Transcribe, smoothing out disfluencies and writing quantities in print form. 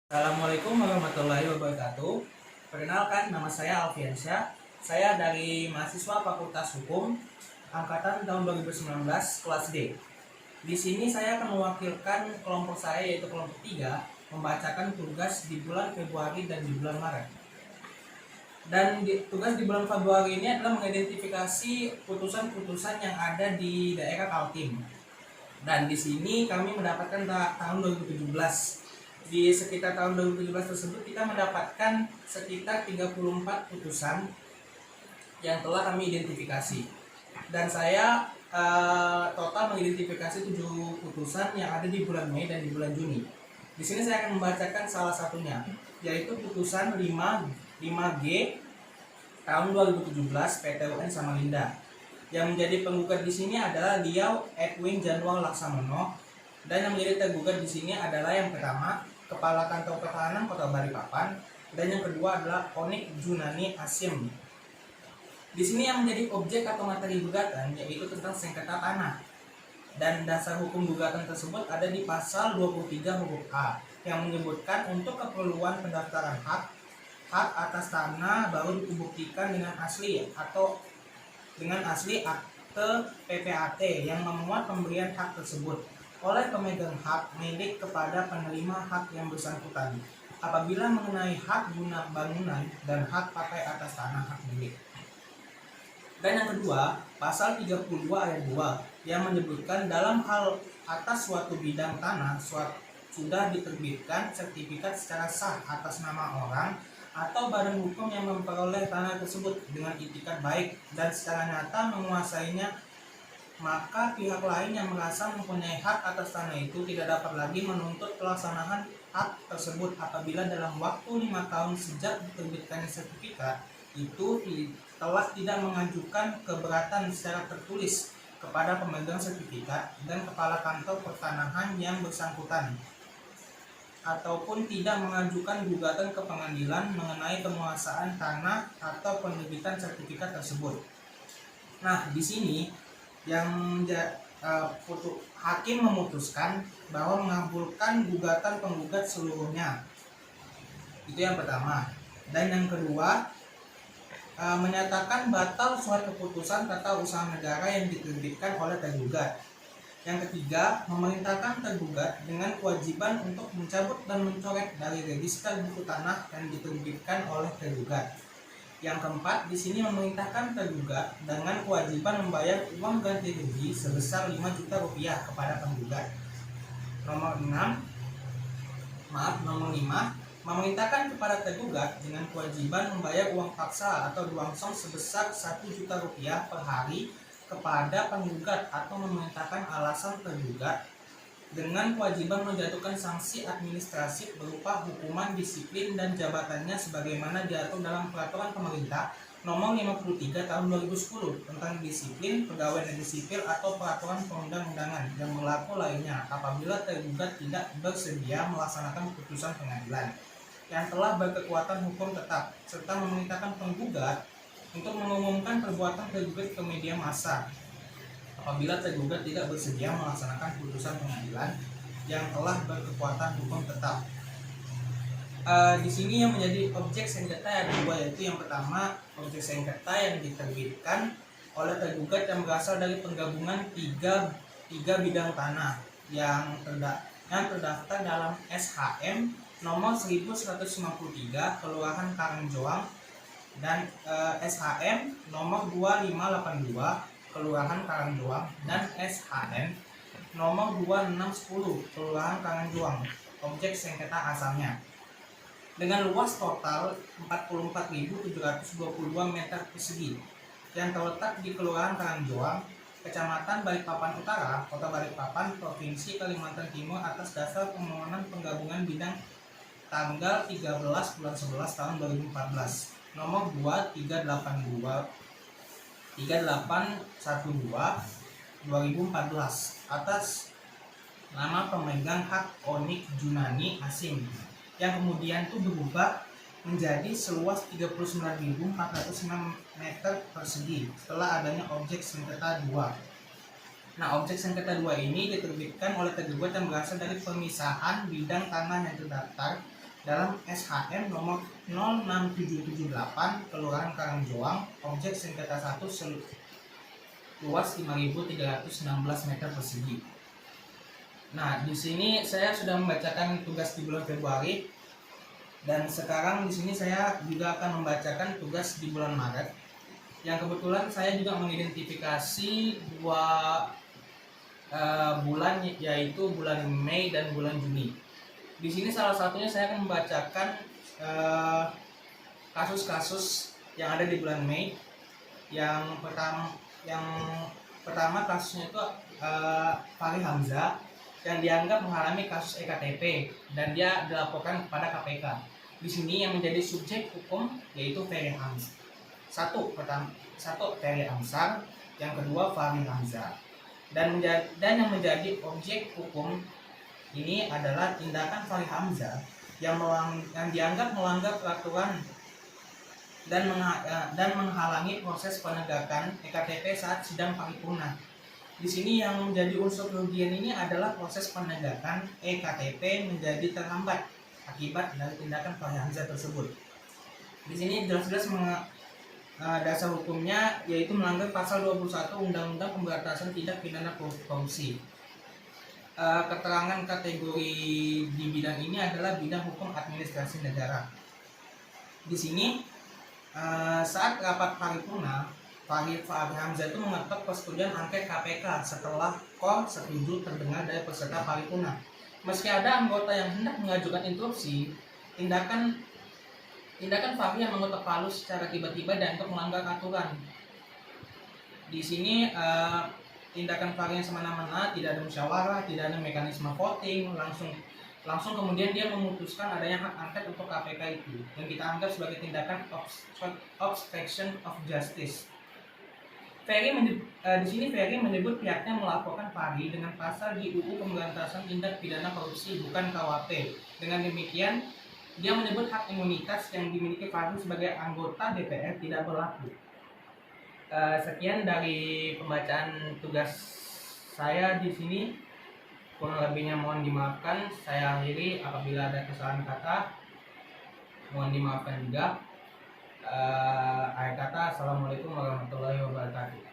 Assalamualaikum warahmatullahi wabarakatuh. Perkenalkan, nama saya Alfiansyah. Saya dari mahasiswa Fakultas Hukum angkatan tahun 2019 kelas D. Di sini saya akan mewakilkan kelompok saya, yaitu kelompok 3, membacakan tugas di bulan Februari dan di bulan Maret. Dan tugas di bulan Februari ini adalah mengidentifikasi putusan-putusan yang ada di daerah Kaltim. Dan di sini kami mendapatkan tahun 2017. Di sekitar tahun 2017 tersebut kita mendapatkan sekitar 34 putusan yang telah kami identifikasi. Dan saya total mengidentifikasi 7 putusan yang ada di bulan Mei dan di bulan Juni. Di sini saya akan membacakan salah satunya, yaitu putusan 5G tahun 2017 PT UN Samarinda. Yang menjadi penggugat di sini adalah Liau Edwin Januar Laksamono, dan yang menjadi tergugat di sini adalah yang pertama Kepala Kantor Pertahanan Kota Balikpapan, dan yang kedua adalah Onik Junani Asim. Di sini yang menjadi objek atau materi gugatan yaitu tentang sengketa tanah, dan dasar hukum gugatan tersebut ada di pasal 23 huruf A yang menyebutkan untuk keperluan pendaftaran hak atas tanah baru dibuktikan dengan asli akte PPAT yang memuat pemberian hak tersebut oleh pemegang hak milik kepada penerima hak yang bersangkutan apabila mengenai hak guna bangunan dan hak pakai atas tanah hak milik. Dan yang kedua, pasal 32 ayat 2 yang menyebutkan dalam hal atas suatu bidang tanah sudah diterbitkan sertifikat secara sah atas nama orang atau badan hukum yang memperoleh tanah tersebut dengan itikat baik dan secara nyata menguasainya, maka pihak lain yang merasa mempunyai hak atas tanah itu tidak dapat lagi menuntut pelaksanaan hak tersebut apabila dalam waktu 5 tahun sejak diterbitkannya sertifikat itu telah tidak mengajukan keberatan secara tertulis kepada pemegang sertifikat dan kepala kantor pertanahan yang bersangkutan, ataupun tidak mengajukan gugatan ke pengadilan mengenai penguasaan tanah atau penerbitan sertifikat tersebut. Nah, di sini yang hakim memutuskan bahwa mengabulkan gugatan penggugat seluruhnya. Itu yang pertama. Dan yang kedua, menyatakan batal surat keputusan tata usaha negara yang diterbitkan oleh tergugat. Yang ketiga, memerintahkan tergugat dengan kewajiban untuk mencabut dan mencoret dari register buku tanah yang diterbitkan oleh tergugat. Yang keempat, di sini memerintahkan tergugat dengan kewajiban membayar uang ganti rugi sebesar 5 juta rupiah kepada penggugat. Nomor 5, memerintahkan kepada tergugat dengan kewajiban membayar uang paksa atau duangsong sebesar 1 juta rupiah per hari kepada penggugat, atau memerintahkan alasan tergugat dengan kewajiban menjatuhkan sanksi administratif berupa hukuman disiplin dan jabatannya sebagaimana diatur dalam Peraturan Pemerintah Nomor 53 Tahun 2010 tentang disiplin pegawai negeri sipil atau peraturan perundang-undangan yang berlaku lainnya apabila tergugat tidak bersedia melaksanakan putusan pengadilan yang telah berkekuatan hukum tetap, serta memerintahkan penggugat untuk mengumumkan perbuatan tergugat ke media massa apabila tergugat tidak bersedia melaksanakan putusan pengadilan yang telah berkekuatan hukum tetap. Di sini yang menjadi objek sengketa ada dua, yaitu yang pertama objek sengketa yang diterbitkan oleh tergugat yang berasal dari penggabungan tiga bidang tanah yang terdaftar dalam SHM nomor 1153 Kelurahan Karangjoang dan SHM nomor 2582 Kelurahan Karangjoang dan SHM nomor 2610 Kelurahan Karangjoang. Objek sengketa asalnya dengan luas total 44.722 meter persegi yang terletak di Kelurahan Karangjoang, Kecamatan Balikpapan Utara, Kota Balikpapan, Provinsi Kalimantan Timur atas dasar permohonan penggabungan bidang tanggal 13 bulan 11 tahun 2014 nomor 2382 3812 2014 atas nama pemegang hak Onik Junani Asim, yang kemudian itu berubah menjadi seluas 39.406 meter persegi setelah adanya objek sengketa 2. Nah, objek sengketa 2 ini diterbitkan oleh tergugat yang berasal dari pemisahan bidang tanah yang terdaftar dalam SHM nomor 06778 Kelurahan Karangjoang, objek sengketa 1 luas 5.316 meter persegi. Nah, di sini saya sudah membacakan tugas di bulan Februari, dan sekarang di sini saya juga akan membacakan tugas di bulan Maret. Yang kebetulan saya juga mengidentifikasi dua bulan, yaitu bulan Mei dan bulan Juni. Di sini salah satunya saya akan membacakan kasus-kasus yang ada di bulan Mei. Yang pertama kasusnya itu Fahri Hamzah yang dianggap mengalami kasus EKTP dan dia dilaporkan kepada KPK. Di sini yang menjadi subjek hukum yaitu Ferry Hamzah. Satu Ferry Hamzah, yang kedua Fahri Hamzah. Dan yang menjadi objek hukum ini adalah tindakan Fahri Hamzah yang dianggap melanggar peraturan dan menghalangi proses penegakan EKTP saat sidang paripurna. Di sini yang menjadi unsur kerugian ini adalah proses penegakan EKTP menjadi terhambat akibat dari tindakan Fahri Hamzah tersebut. Di sini jelas-jelas dasar hukumnya yaitu melanggar pasal 21 Undang-Undang Pemberantasan Tindak Pidana Korupsi. Keterangan kategori di bidang ini adalah bidang hukum administrasi negara. Di sini saat rapat paripurna, Fahri Hamzah itu mengetok persetujuan angket KPK setelah KOR setuju terdengar dari peserta paripurna. Meski ada anggota yang hendak mengajukan interupsi, tindakan Fahri yang mengetok palu secara tiba-tiba dan untuk melanggar aturan. Di sini tindakan Fahri yang semena-mena, tidak ada musyawarah, tidak ada mekanisme voting, langsung kemudian dia memutuskan adanya hak angket untuk KPK itu, yang kita anggap sebagai tindakan obstruction of justice. Di sini Ferry menyebut pihaknya melaporkan Fahri dengan pasal di UU Pemberantasan Tindak Pidana Korupsi, bukan KUHP. Dengan demikian, dia menyebut hak imunitas yang dimiliki Fahri sebagai anggota DPR tidak berlaku. Sekian dari pembacaan tugas saya di sini. Kurang lebihnya mohon dimaafkan. Saya akhiri, apabila ada kesalahan kata mohon dimaafkan juga. Akhir kata, assalamualaikum warahmatullahi wabarakatuh.